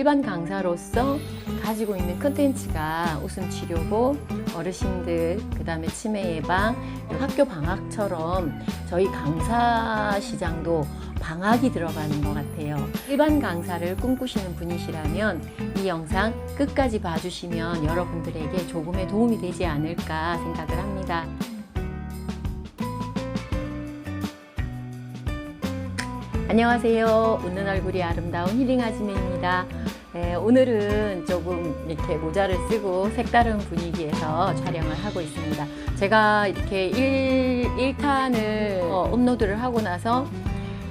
일반 강사로서 가지고 있는 컨텐츠가 웃음 치료고 어르신들, 그 다음에 치매 예방, 학교 방학처럼 저희 강사 시장도 방학이 들어가는 것 같아요. 일반 강사를 꿈꾸시는 분이시라면 이 영상 끝까지 봐주시면 여러분들에게 조금의 도움이 되지 않을까 생각을 합니다. 안녕하세요. 웃는 얼굴이 아름다운 힐링 아지매입니다. 오늘은 조금 이렇게 모자를 쓰고 색다른 분위기에서 촬영을 하고 있습니다. 제가 이렇게 1탄을 업로드를 하고 나서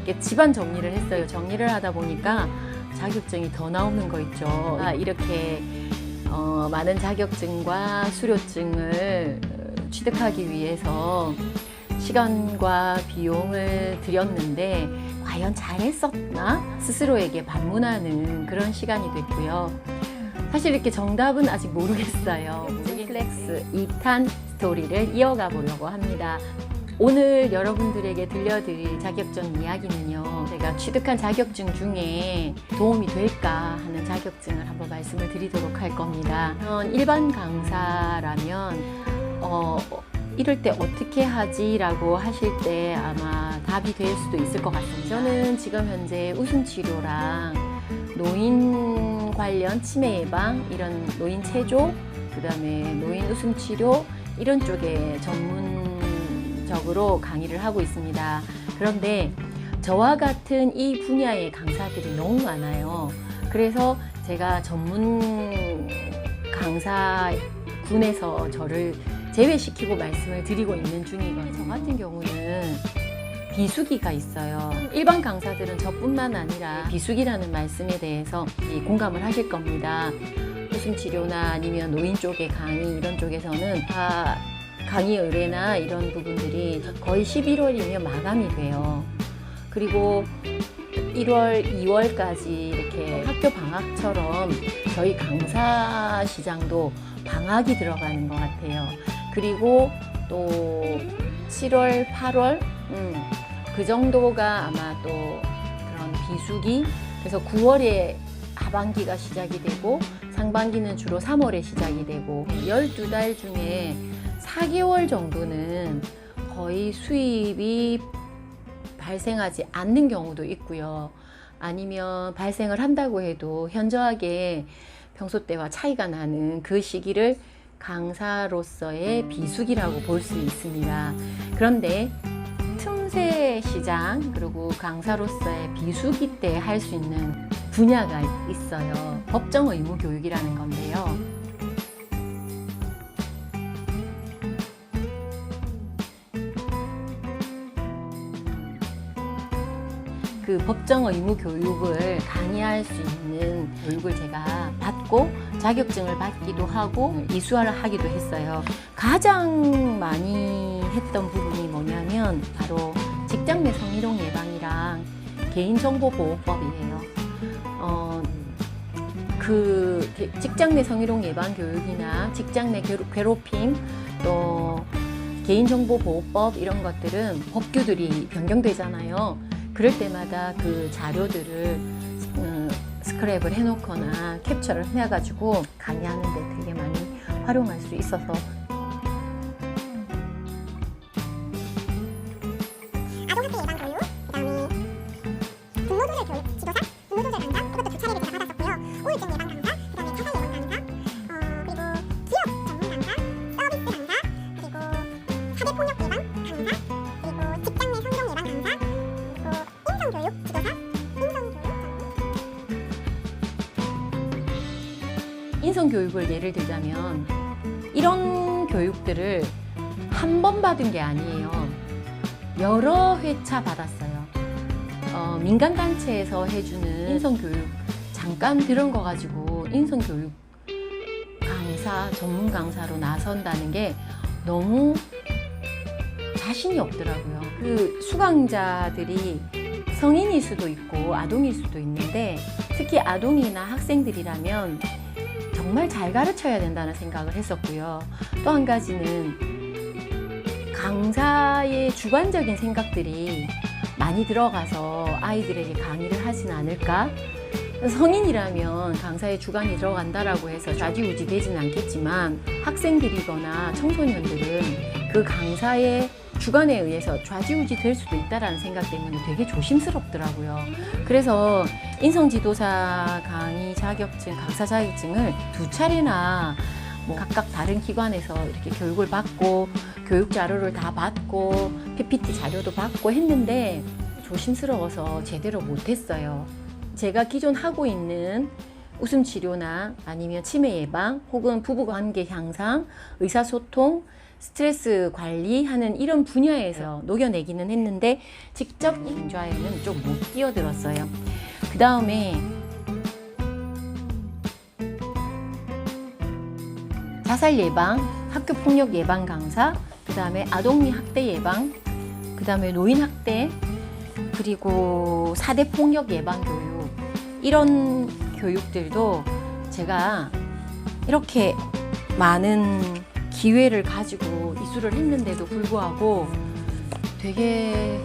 이렇게 집안 정리를 했어요. 정리를 하다 보니까 자격증이 더 나오는 거 있죠. 이렇게 많은 자격증과 수료증을 취득하기 위해서 시간과 비용을 들였는데 과연 잘했었나? 스스로에게 반문하는 그런 시간이 됐고요. 사실 이렇게 정답은 아직 모르겠어요. 플렉스 2탄 스토리를 이어가 보려고 합니다. 오늘 여러분들에게 들려드릴 자격증 이야기는요, 제가 취득한 자격증 중에 도움이 될까 하는 자격증을 한번 말씀을 드리도록 할 겁니다. 일반 강사라면 이럴 때 어떻게 하지? 라고 하실 때 아마 답이 될 수도 있을 것 같습니다. 저는 지금 현재 웃음치료랑 노인 관련 치매 예방, 이런 노인 체조, 그 다음에 노인 웃음치료 이런 쪽에 전문적으로 강의를 하고 있습니다. 그런데 저와 같은 이 분야의 강사들이 너무 많아요. 그래서 제가 전문 강사군에서 저를 제외시키고 말씀을 드리고 있는 중이거든요. 저 같은 경우는 비수기가 있어요. 일반 강사들은 저뿐만 아니라 비수기라는 말씀에 대해서 공감을 하실 겁니다. 웃음치료나 아니면 노인 쪽의 강의 이런 쪽에서는 다 강의 의뢰나 이런 부분들이 거의 11월이면 마감이 돼요. 그리고 1월, 2월까지 이렇게 학교 방학처럼 저희 강사 시장도 방학이 들어가는 것 같아요. 그리고 또 7월, 8월 그 정도가 아마 또 그런 비수기. 그래서 9월에 하반기가 시작이 되고 상반기는 주로 3월에 시작이 되고 12달 중에 4개월 정도는 거의 수입이 발생하지 않는 경우도 있고요. 아니면 발생을 한다고 해도 현저하게 평소 때와 차이가 나는 그 시기를 강사로서의 비수기라고 볼 수 있습니다. 그런데 틈새 시장 그리고 강사로서의 비수기 때 할 수 있는 분야가 있어요. 법정 의무 교육이라는 건데요. 그 법정 의무 교육을 강의할 수 있는 교육을 제가 받고 자격증을 받기도 하고 이수를 하기도 했어요. 가장 많이 했던 부분이 뭐냐면 바로 직장 내 성희롱 예방이랑 개인정보보호법이에요. 그 직장 내 성희롱 예방 교육이나 직장 내 괴롭힘 또 개인정보보호법 이런 것들은 법규들이 변경되잖아요. 그럴 때마다 그 자료들을 스크랩을 해놓거나 캡처를 해가지고 강의하는데 되게 많이 활용할 수 있어서 아동학대 예방 교육, 그다음에 분노조절 교육, 지도사, 분노조절 강사 이것도 2차례를 제가 받았었고요. 우울증 예방 강사, 그다음에 자살 예방 강사, 그리고 기업 전문 강사, 서비스 강사, 그리고 사대폭력 예방 강사, 그리고 직장 내 성희롱 예방 강사, 그리고 인성교육 지도사, 인성교육을 예를 들자면 이런 교육들을 한 번 받은 게 아니에요. 여러 회차 받았어요. 민간단체에서 해주는 인성교육 잠깐 들은 거 가지고 인성교육 강사, 전문 강사로 나선다는 게 너무 자신이 없더라고요. 그 수강자들이 성인일 수도 있고 아동일 수도 있는데 특히 아동이나 학생들이라면 정말 잘 가르쳐야 된다는 생각을 했었고요. 또 한 가지는 강사의 주관적인 생각들이 많이 들어가서 아이들에게 강의를 하진 않을까? 성인이라면 강사의 주관이 들어간다라고 해서 좌지우지 되지는 않겠지만 학생들이거나 청소년들은 그 강사의 주관에 의해서 좌지우지 될 수도 있다라는 생각 때문에 되게 조심스럽더라고요. 그래서 인성지도사 강의 자격증, 강사 자격증을 2차례나 뭐 각각 다른 기관에서 이렇게 교육을 받고 교육 자료를 다 받고 PPT 자료도 받고 했는데 조심스러워서 제대로 못했어요. 제가 기존 하고 있는 웃음 치료나 아니면 치매 예방 혹은 부부관계 향상, 의사소통, 스트레스 관리하는 이런 분야에서 녹여내기는 했는데 직접 인좌에는 좀 못 뛰어들었어요. 그 다음에 자살 예방, 학교 폭력 예방 강사, 그 다음에 아동미 학대 예방, 그 다음에 노인 학대, 그리고 4대 폭력 예방 교육, 이런 교육들도 제가 이렇게 많은 기회를 가지고 이수를 했는데도 불구하고 되게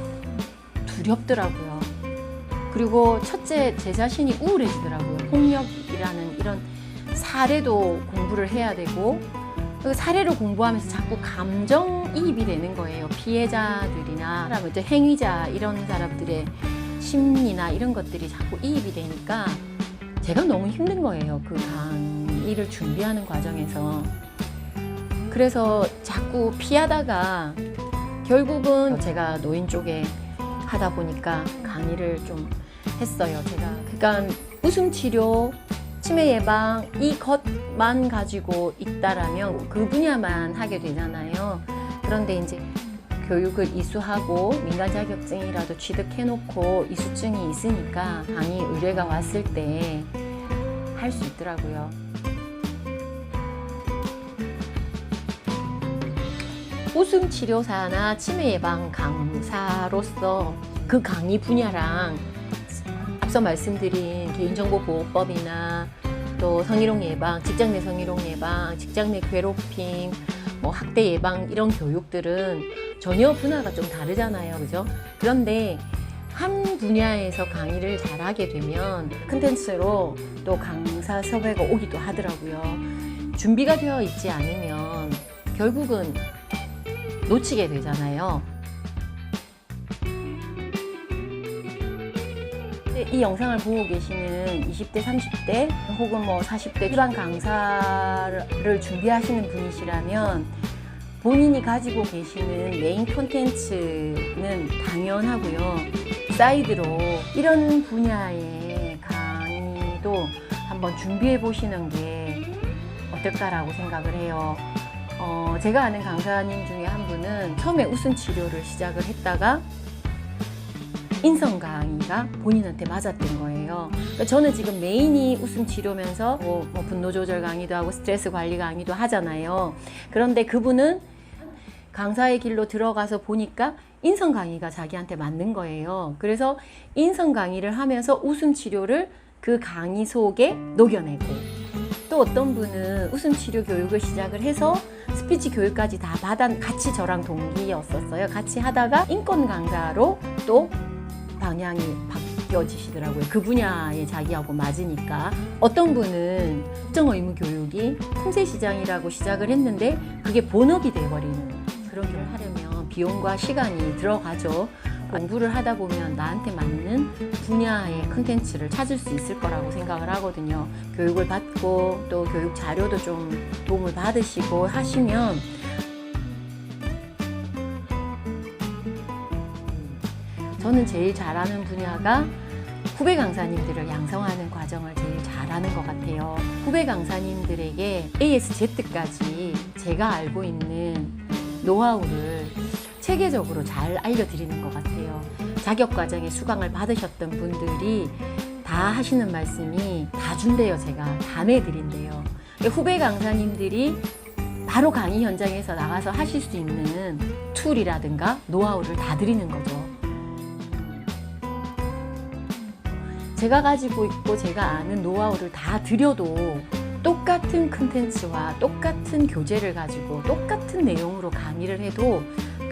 두렵더라고요. 그리고 첫째, 제 자신이 우울해지더라고요. 폭력이라는 이런 사례도 공부를 해야 되고, 그 사례를 공부하면서 자꾸 감정이입이 되는 거예요. 피해자들이나 행위자 이런 사람들의 심리나 이런 것들이 자꾸 이입이 되니까 제가 너무 힘든 거예요. 그 강의를 준비하는 과정에서. 그래서 자꾸 피하다가 결국은 제가 노인 쪽에 하다 보니까 강의를 좀 했어요. 그러니까 웃음 치료, 치매 예방 이것만 가지고 있다라면 그 분야만 하게 되잖아요. 그런데 이제 교육을 이수하고 민간 자격증이라도 취득해놓고 이수증이 있으니까 강의 의뢰가 왔을 때 할 수 있더라고요. 웃음 치료사나 치매 예방 강사로서 그 강의 분야랑 앞서 말씀드린 개인정보보호법이나 또 성희롱 예방, 직장 내 성희롱 예방, 직장 내 괴롭힘, 뭐 학대 예방 이런 교육들은 전혀 분야가 좀 다르잖아요. 그죠? 그런데 한 분야에서 강의를 잘하게 되면 컨텐츠로 또 강사 섭외가 오기도 하더라고요. 준비가 되어 있지 않으면 결국은 놓치게 되잖아요. 이 영상을 보고 계시는 20대, 30대 혹은 뭐 40대 일반 강사를 준비하시는 분이시라면 본인이 가지고 계시는 메인 콘텐츠는 당연하고요. 사이드로 이런 분야의 강의도 한번 준비해 보시는 게 어떨까라고 생각을 해요. 제가 아는 강사님 중에 한 분은 처음에 웃음 치료를 시작을 했다가 인성 강의가 본인한테 맞았던 거예요. 그러니까 저는 지금 메인이 웃음 치료면서 뭐 분노 조절 강의도 하고 스트레스 관리 강의도 하잖아요. 그런데 그분은 강사의 길로 들어가서 보니까 인성 강의가 자기한테 맞는 거예요. 그래서 인성 강의를 하면서 웃음 치료를 그 강의 속에 녹여내고, 또 어떤 분은 웃음 치료 교육을 시작을 해서 스피치 교육까지 다 같이 저랑 동기였었어요. 같이 하다가 인권 강사로 또 방향이 바뀌어지시더라고요. 그 분야에 자기하고 맞으니까. 어떤 분은 특정 의무 교육이 틈새 시장이라고 시작을 했는데 그게 본업이 돼버리는 그런 걸 하려면 비용과 시간이 들어가죠. 공부를 하다 보면 나한테 맞는 분야의 콘텐츠를 찾을 수 있을 거라고 생각을 하거든요. 교육을 받고 또 교육 자료도 좀 도움을 받으시고 하시면 저는 제일 잘하는 분야가 후배 강사님들을 양성하는 과정을 제일 잘하는 것 같아요. 후배 강사님들에게 ASZ까지 제가 알고 있는 노하우를 체계적으로 잘 알려드리는 것 같아요. 자격과정에 수강을 받으셨던 분들이 다 하시는 말씀이 다 준대요. 제가 다 내드린대요. 후배 강사님들이 바로 강의 현장에서 나가서 하실 수 있는 툴이라든가 노하우를 다 드리는 거죠. 제가 가지고 있고 제가 아는 노하우를 다 드려도 똑같은 컨텐츠와 똑같은 교재를 가지고 똑같은 내용으로 강의를 해도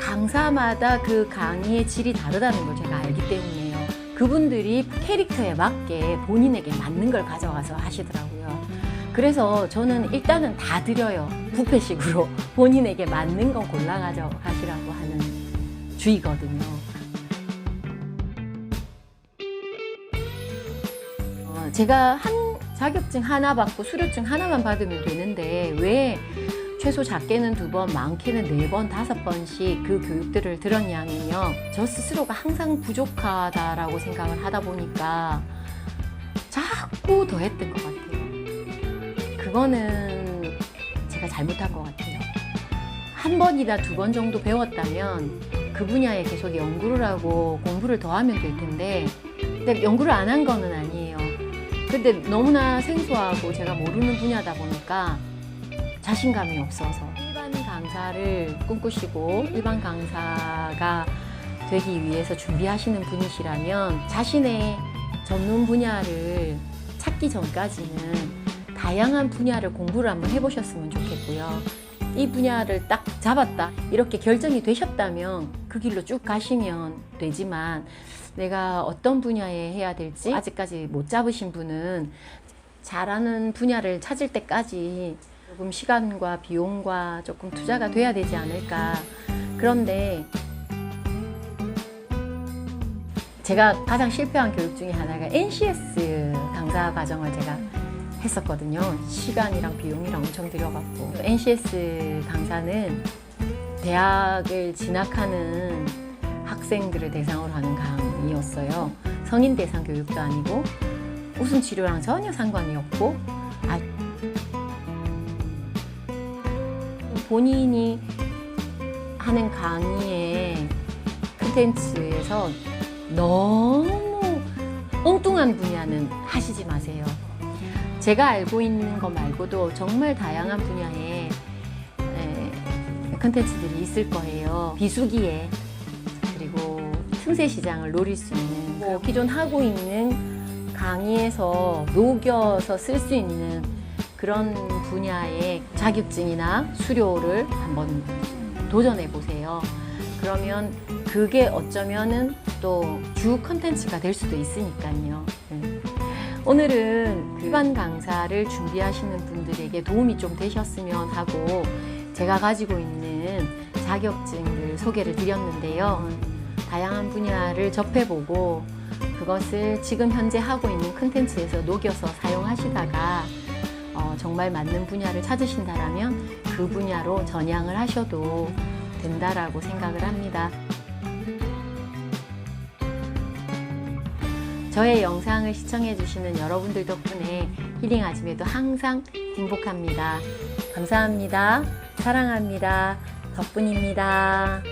강사마다 그 강의의 질이 다르다는 걸 제가 알기 때문이에요. 그분들이 캐릭터에 맞게 본인에게 맞는 걸 가져와서 하시더라고요. 그래서 저는 일단은 다 드려요. 뷔페식으로 본인에게 맞는 건 골라 가져가시라고 하는 주의거든요. 제가 한 자격증 하나 받고 수료증 하나만 받으면 되는데 왜 최소 작게는 2번, 많게는 4번, 5번씩 그 교육들을 들었냐면요. 저 스스로가 항상 부족하다라고 생각을 하다 보니까 자꾸 더 했던 것 같아요. 그거는 제가 잘못한 것 같아요. 한 번이나 2번 정도 배웠다면 그 분야에 계속 연구를 하고 공부를 더 하면 될 텐데, 근데 연구를 안 한 거는 아니에요. 근데 너무나 생소하고 제가 모르는 분야다 보니까 자신감이 없어서 일반 강사를 꿈꾸시고 일반 강사가 되기 위해서 준비하시는 분이시라면 자신의 전문 분야를 찾기 전까지는 다양한 분야를 공부를 한번 해보셨으면 좋겠고요. 이 분야를 딱 잡았다 이렇게 결정이 되셨다면 그 길로 쭉 가시면 되지만, 내가 어떤 분야에 해야 될지 아직까지 못 잡으신 분은 잘하는 분야를 찾을 때까지 조금 시간과 비용과 조금 투자가 돼야 되지 않을까. 그런데 제가 가장 실패한 교육 중에 하나가 NCS 강사 과정을 제가 했었거든요. 시간이랑 비용이랑 엄청 들여갖고. NCS 강사는 대학을 진학하는 학생들을 대상으로 하는 강의였어요. 성인 대상 교육도 아니고 웃음 치료랑 전혀 상관이 없고, 본인이 하는 강의의 콘텐츠에서 너무 엉뚱한 분야는 하시지 마세요. 제가 알고 있는 것 말고도 정말 다양한 분야의 콘텐츠들이 있을 거예요. 비수기에, 그리고 틈새 시장을 노릴 수 있는, 기존 하고 있는 강의에서 녹여서 쓸 수 있는 그런 분야의 자격증이나 수료를 한번 도전해 보세요. 그러면 그게 어쩌면은 또 주 콘텐츠가 될 수도 있으니까요. 오늘은 일반 강사를 준비하시는 분들에게 도움이 좀 되셨으면 하고 제가 가지고 있는 자격증을 소개를 드렸는데요. 다양한 분야를 접해보고 그것을 지금 현재 하고 있는 콘텐츠에서 녹여서 사용하시다가 정말 맞는 분야를 찾으신다라면 그 분야로 전향을 하셔도 된다라고 생각을 합니다. 저의 영상을 시청해주시는 여러분들 덕분에 힐링 아침에도 항상 행복합니다. 감사합니다. 사랑합니다. 덕분입니다.